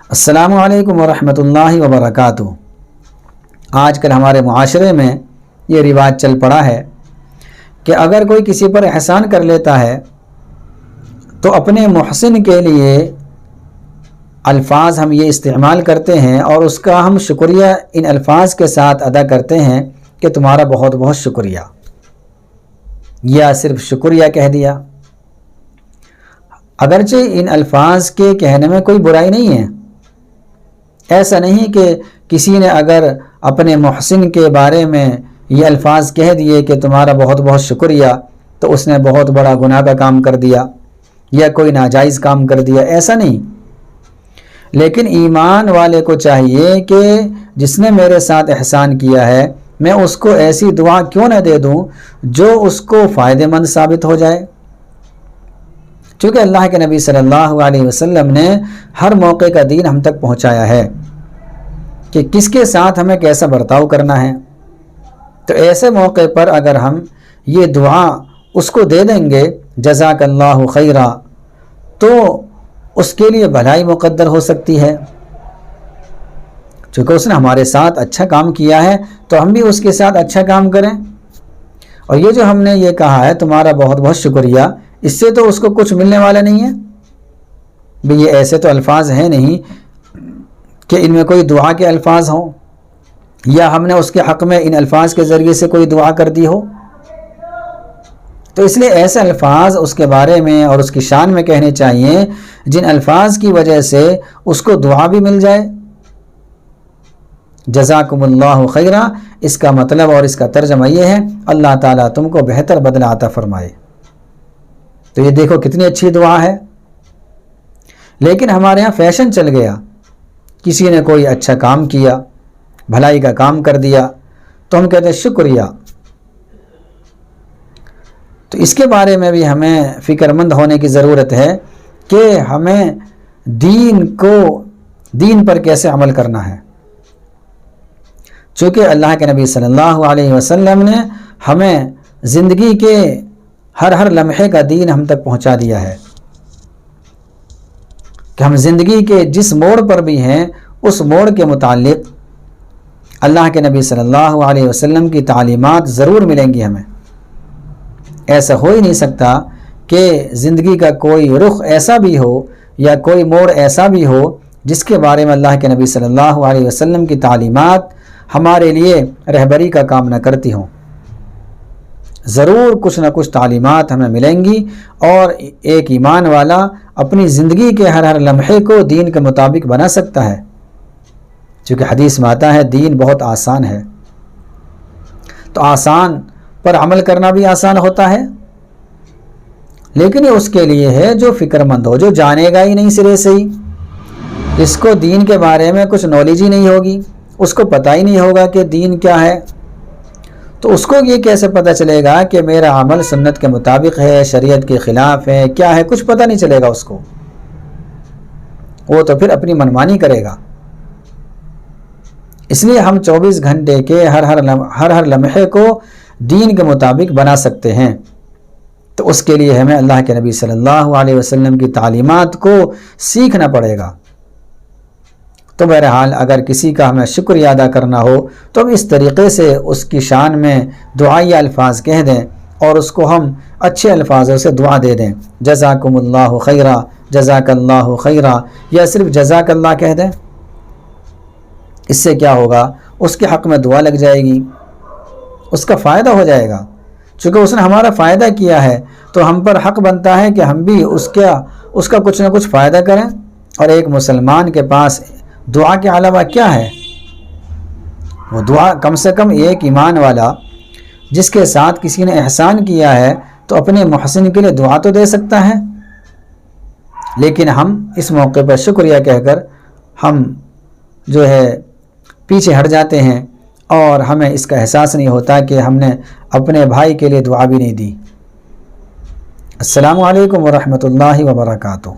السلام علیکم ورحمۃ اللہ وبرکاتہ۔ آج کل ہمارے معاشرے میں یہ رواج چل پڑا ہے کہ اگر کوئی کسی پر احسان کر لیتا ہے تو اپنے محسن کے لیے الفاظ ہم یہ استعمال کرتے ہیں اور اس کا ہم شکریہ ان الفاظ کے ساتھ ادا کرتے ہیں کہ تمہارا بہت بہت شکریہ، یا صرف شکریہ کہہ دیا۔ اگرچہ ان الفاظ کے کہنے میں کوئی برائی نہیں ہے، ایسا نہیں کہ کسی نے اگر اپنے محسن کے بارے میں یہ الفاظ کہہ دیے کہ تمہارا بہت بہت شکریہ تو اس نے بہت بڑا گناہ کا کام کر دیا یا کوئی ناجائز کام کر دیا، ایسا نہیں۔ لیکن ایمان والے کو چاہیے کہ جس نے میرے ساتھ احسان کیا ہے میں اس کو ایسی دعا کیوں نہ دے دوں جو اس کو فائدہ مند ثابت ہو جائے، چونکہ اللہ کے نبی صلی اللہ علیہ وسلم نے ہر موقع کا دین ہم تک پہنچایا ہے کہ کس کے ساتھ ہمیں کیسا برتاؤ کرنا ہے۔ تو ایسے موقع پر اگر ہم یہ دعا اس کو دے دیں گے جزاک اللہ خیرا، تو اس کے لیے بھلائی مقدر ہو سکتی ہے، چونکہ اس نے ہمارے ساتھ اچھا کام کیا ہے تو ہم بھی اس کے ساتھ اچھا کام کریں۔ اور یہ جو ہم نے یہ کہا ہے تمہارا بہت بہت شکریہ، اس سے تو اس کو کچھ ملنے والا نہیں ہے بھی، یہ ایسے تو الفاظ ہیں نہیں کہ ان میں کوئی دعا کے الفاظ ہوں یا ہم نے اس کے حق میں ان الفاظ کے ذریعے سے کوئی دعا کر دی ہو۔ تو اس لیے ایسے الفاظ اس کے بارے میں اور اس کی شان میں کہنے چاہیے جن الفاظ کی وجہ سے اس کو دعا بھی مل جائے۔ جزاکم اللہ خیرا، اس کا مطلب اور اس کا ترجمہ یہ ہے اللہ تعالیٰ تم کو بہتر بدلہ عطا فرمائے۔ تو یہ دیکھو کتنی اچھی دعا ہے۔ لیکن ہمارے ہاں فیشن چل گیا، کسی نے کوئی اچھا کام کیا، بھلائی کا کام کر دیا تو ہم کہتے ہیں شکریہ۔ تو اس کے بارے میں بھی ہمیں فکر مند ہونے کی ضرورت ہے کہ ہمیں دین پر کیسے عمل کرنا ہے، چونکہ اللہ کے نبی صلی اللہ علیہ وسلم نے ہمیں زندگی کے ہر لمحے کا دین ہم تک پہنچا دیا ہے کہ ہم زندگی کے جس موڑ پر بھی ہیں اس موڑ کے متعلق اللہ کے نبی صلی اللہ علیہ وسلم کی تعلیمات ضرور ملیں گی ہمیں۔ ایسا ہو ہی نہیں سکتا کہ زندگی کا کوئی رخ ایسا بھی ہو یا کوئی موڑ ایسا بھی ہو جس کے بارے میں اللہ کے نبی صلی اللہ علیہ وسلم کی تعلیمات ہمارے لیے رہبری کا کام نہ کرتی ہوں۔ ضرور کچھ نہ کچھ تعلیمات ہمیں ملیں گی اور ایک ایمان والا اپنی زندگی کے ہر لمحے کو دین کے مطابق بنا سکتا ہے، چونکہ حدیث میں آتا ہے دین بہت آسان ہے۔ تو آسان پر عمل کرنا بھی آسان ہوتا ہے، لیکن یہ اس کے لیے ہے جو فکر مند ہو، جو جانے گا ہی نہیں سرے سے ہی، جس کو دین کے بارے میں کچھ نالج ہی نہیں ہوگی، اس کو پتہ ہی نہیں ہوگا کہ دین کیا ہے، تو اس کو یہ کیسے پتہ چلے گا کہ میرا عمل سنت کے مطابق ہے، شریعت کے خلاف ہے، کیا ہے، کچھ پتہ نہیں چلے گا اس کو، وہ تو پھر اپنی منمانی کرے گا۔ اس لیے ہم 24 گھنٹے کے ہر لمحے کو دین کے مطابق بنا سکتے ہیں، تو اس کے لیے ہمیں اللہ کے نبی صلی اللہ علیہ وسلم کی تعلیمات کو سیکھنا پڑے گا۔ تو بہرحال اگر کسی کا ہمیں شکریہ ادا کرنا ہو تو ہم اس طریقے سے اس کی شان میں دعائیہ الفاظ کہہ دیں اور اس کو ہم اچھے الفاظوں سے دعا دے دیں، جزاکم اللہ خیرا، جزاک اللہ خیرا، یا صرف جزاک اللہ کہہ دیں۔ اس سے کیا ہوگا، اس کے حق میں دعا لگ جائے گی، اس کا فائدہ ہو جائے گا، چونکہ اس نے ہمارا فائدہ کیا ہے تو ہم پر حق بنتا ہے کہ ہم بھی اس کا کچھ نہ کچھ فائدہ کریں۔ اور ایک مسلمان کے پاس دعا کے علاوہ کیا ہے، وہ دعا کم سے کم ایک ایمان والا جس کے ساتھ کسی نے احسان کیا ہے تو اپنے محسن کے لیے دعا تو دے سکتا ہے، لیکن ہم اس موقع پر شکریہ کہہ کر ہم جو ہے پیچھے ہٹ جاتے ہیں اور ہمیں اس کا احساس نہیں ہوتا کہ ہم نے اپنے بھائی کے لیے دعا بھی نہیں دی۔ السلام علیکم ورحمۃ اللہ وبرکاتہ۔